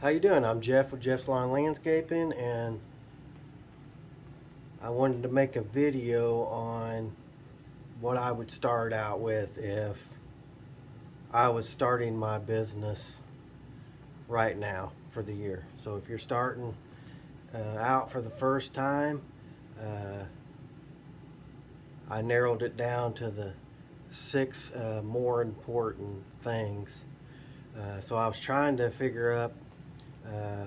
How you doing? I'm Jeff with Jeff's Lawn Landscaping, and I wanted to make a video on what I would start out with if I was starting my business right now for the year. So if you're starting out for the first time, uh, I narrowed it down to the six more important things. So I was trying to figure up uh,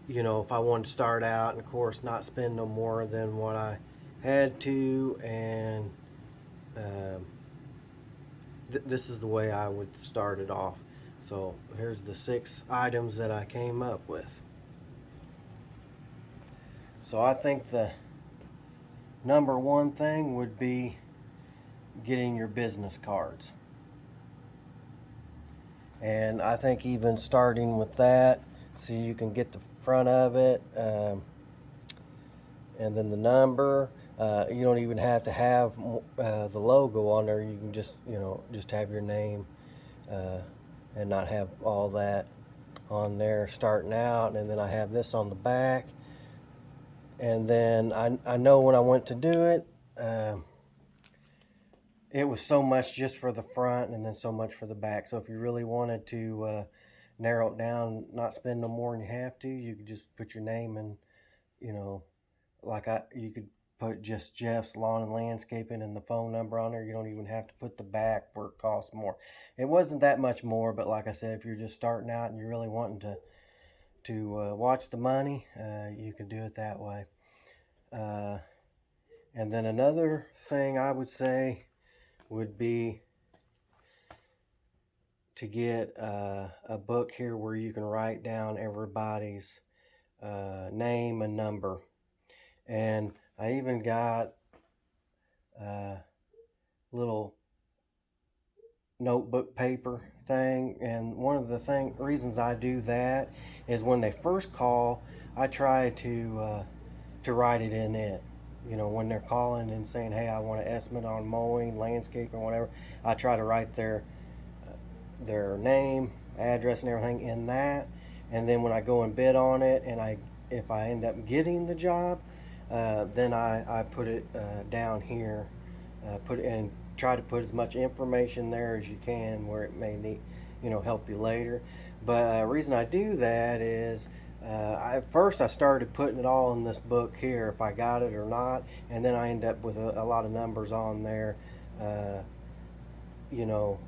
if I wanted to start out, and of course not spend no more than what I had to, and um, this is the way I would start it off. So here's the 6 items that I came up with. So I think the number one thing would be getting your business cards. And I think even starting with that, so you can get the front of it, and then the number. You don't even have to have the logo on there. You can just have your name, and not have all that on there starting out. And then I have this on the back. And then I know when I went to do it, it was so much just for the front and then so much for the back. So if you really wanted to narrow it down, not spend no more than you have to, you could just put your name and, you could put just Jeff's Lawn and Landscaping and the phone number on there. You don't even have to put the back where it costs more. It wasn't that much more, but like I said, if you're just starting out and you're really wanting to watch the money, you can do it that way. And then another thing I would say would be to get a book here where you can write down everybody's name and number. And I even got a little notebook paper thing. And one of the reasons I do that is when they first call, I try to write it in it. When they're calling and saying, "Hey, I want an estimate on mowing, landscaping, whatever," I try to write their name, address, and everything in that. And then when I go and bid on it, and if I end up getting the job, then I put it down here, put it and try to put as much information there as you can where it may need, help you later. But the reason I do that is at first I started putting it all in this book here, if I got it or not, and then I end up with a lot of numbers on there. Uh, you know,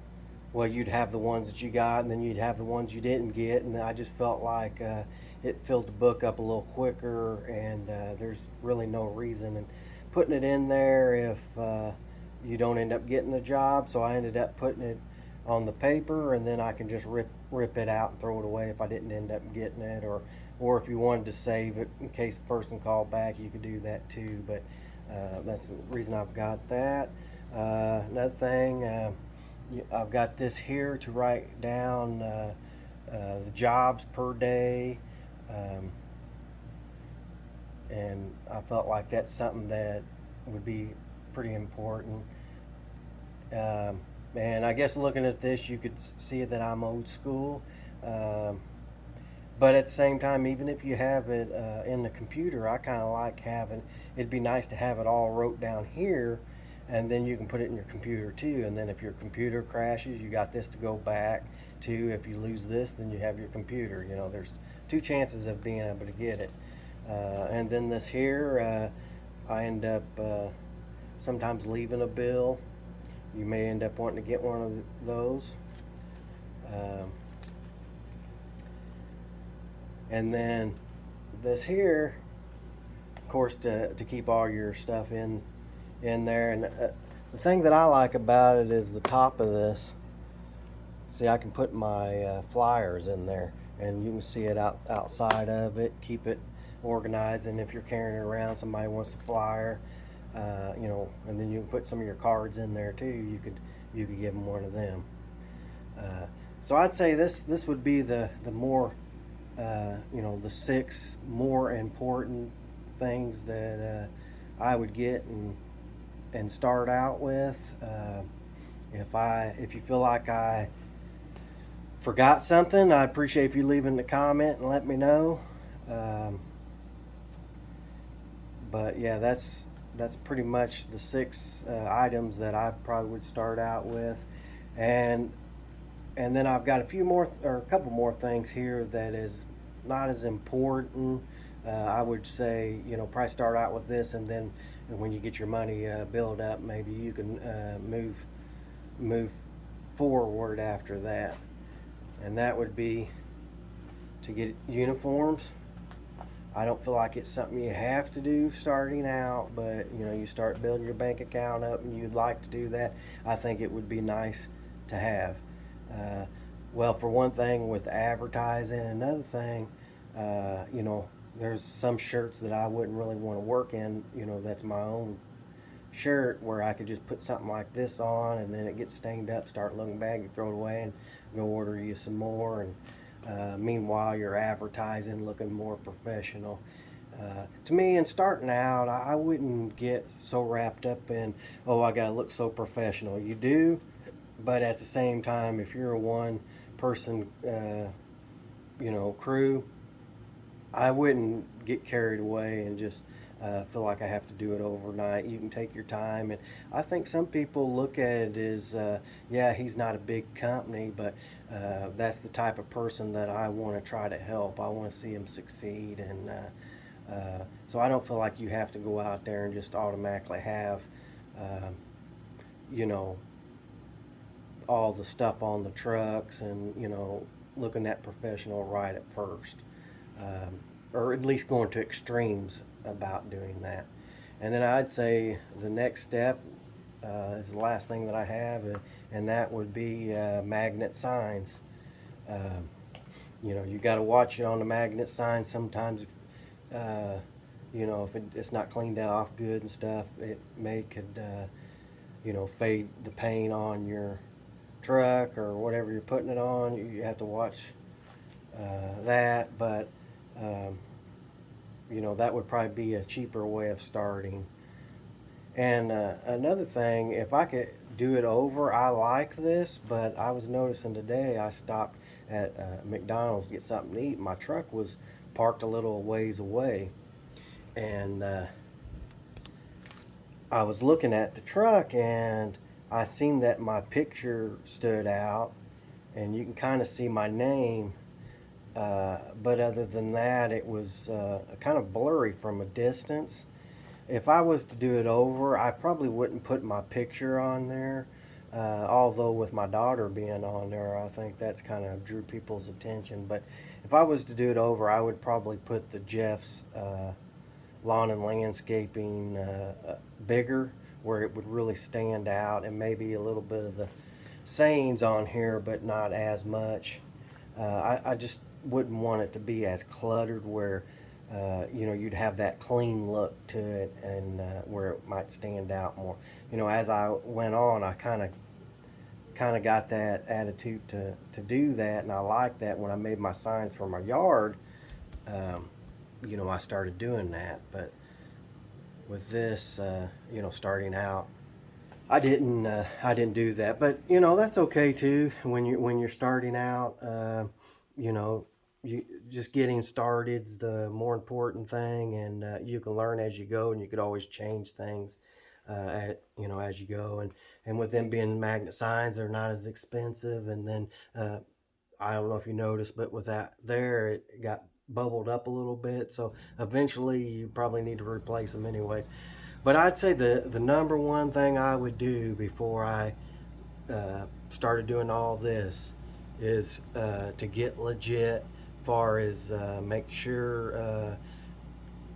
well, you'd have the ones that you got, and then you'd have the ones you didn't get, and I just felt like it filled the book up a little quicker, and there's really no reason in putting it in there if you don't end up getting the job. So I ended up putting it on the paper, and then I can just rip it out and throw it away if I didn't end up getting it, or if you wanted to save it in case the person called back, you could do that too. But that's the reason I've got that. Another thing, I've got this here to write down the jobs per day, um, and I felt like that's something that would be pretty important. Um, and I guess looking at this, you could see that I'm old school. Um, but at the same time, even if you have it in the computer, I kind of like having, it'd be nice to have it all wrote down here, and then you can put it in your computer too. And then if your computer crashes, you got this to go back to. If you lose this, then you have your computer. There's 2 chances of being able to get it. And then this here, I end up sometimes leaving a bill. You may end up wanting to get one of those. Um, and then this here, of course, to keep all your stuff in there. And the thing that I like about it is the top of this. See, I can put my flyers in there, and you can see it outside of it. Keep it organized, and if you're carrying it around, somebody wants a flyer, and then you can put some of your cards in there too. You could give them one of them. So I'd say this would be the more the 6 more important things that I would get and start out with. If you feel like I forgot something, I appreciate if you leaving a comment and let me know. Um, but yeah, that's pretty much the six items that I probably would start out with, and then I've got a few more or a couple more things here that is not as important. I would say, probably start out with this, and then when you get your money build up, maybe you can move forward after that, and that would be to get uniforms. I don't feel like it's something you have to do starting out, but you start building your bank account up and you'd like to do that. I think it would be nice to have. Uh, well, for one thing, with advertising, another thing, there's some shirts that I wouldn't really want to work in. That's my own shirt where I could just put something like this on and then it gets stained up, start looking bad, you throw it away and go order you some more. And meanwhile, you're advertising, looking more professional. To me, in starting out, I wouldn't get so wrapped up in, oh, I gotta look so professional. You do, but at the same time, if you're a one-person, crew, I wouldn't get carried away and just feel like I have to do it overnight. You can take your time, and I think some people look at it as, yeah, he's not a big company, but that's the type of person that I want to try to help. I want to see him succeed, and so I don't feel like you have to go out there and just automatically have, uh, you know, all the stuff on the trucks and looking that professional right at first, or at least going to extremes about doing that. And then I'd say the next step is the last thing that I have, and that would be magnet signs. Um, you got to watch it on the magnet signs. Sometimes, uh, if it's not cleaned off good and stuff, it could fade the paint on your truck or whatever you're putting it on. You have to watch that, but um, that would probably be a cheaper way of starting. And another thing, if I could do it over, I like this, but I was noticing today I stopped at McDonald's to get something to eat. My truck was parked a little ways away, and I was looking at the truck and I seen that my picture stood out, and you can kind of see my name. But other than that, it was kind of blurry from a distance. If I was to do it over, I probably wouldn't put my picture on there. Although with my daughter being on there, I think that's kind of drew people's attention. But if I was to do it over, I would probably put the Jeff's lawn and landscaping bigger, where it would really stand out, and maybe a little bit of the sayings on here, but not as much. I just wouldn't want it to be as cluttered where you'd have that clean look to it, and where it might stand out more. As I went on, I kind of got that attitude to do that, and I like that. When I made my signs for my yard, um, I started doing that. But with this, starting out, I didn't do that. But that's okay too. When you're starting out, you know, you just getting started is the more important thing, and you can learn as you go, and you could always change things as you go. And with them being magnet signs, they're not as expensive. And then I don't know if you noticed, but with that there, it got bubbled up a little bit. So eventually, you probably need to replace them anyways. But I'd say the number one thing I would do before I started doing all this is to get legit. Far as make sure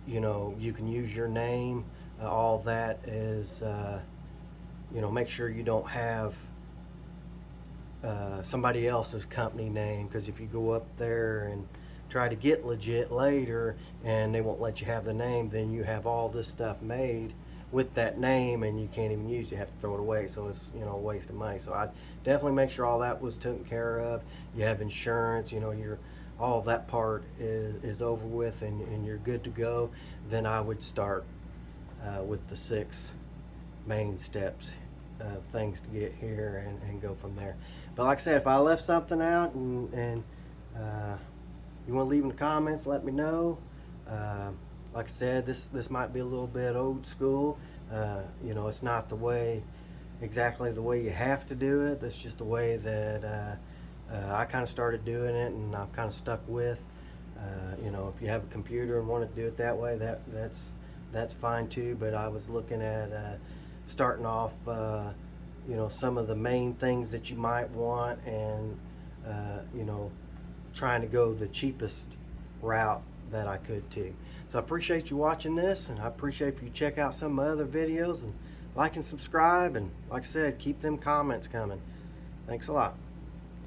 you can use your name. All that is make sure you don't have somebody else's company name, because if you go up there and try to get legit later and they won't let you have the name, then you have all this stuff made with that name and you can't even use it. You have to throw it away, so it's a waste of money. So I definitely make sure all that was taken care of. You have insurance, your all that part is over with, and you're good to go. Then I would start with the 6 main steps of things to get here, and go from there. But like I said, if I left something out and you want to leave in the comments, let me know. Like I said, this might be a little bit old school. You know, it's not the way, exactly the way you have to do it. That's just the way that I kind of started doing it, and I've kind of stuck with. You know, if you have a computer and want to do it that way, that's fine too. But I was looking at starting off, you know, some of the main things that you might want, and you know, trying to go the cheapest route that I could too. So I appreciate you watching this, and I appreciate if you check out some of my other videos and like and subscribe, and like I said, keep them comments coming. Thanks a lot.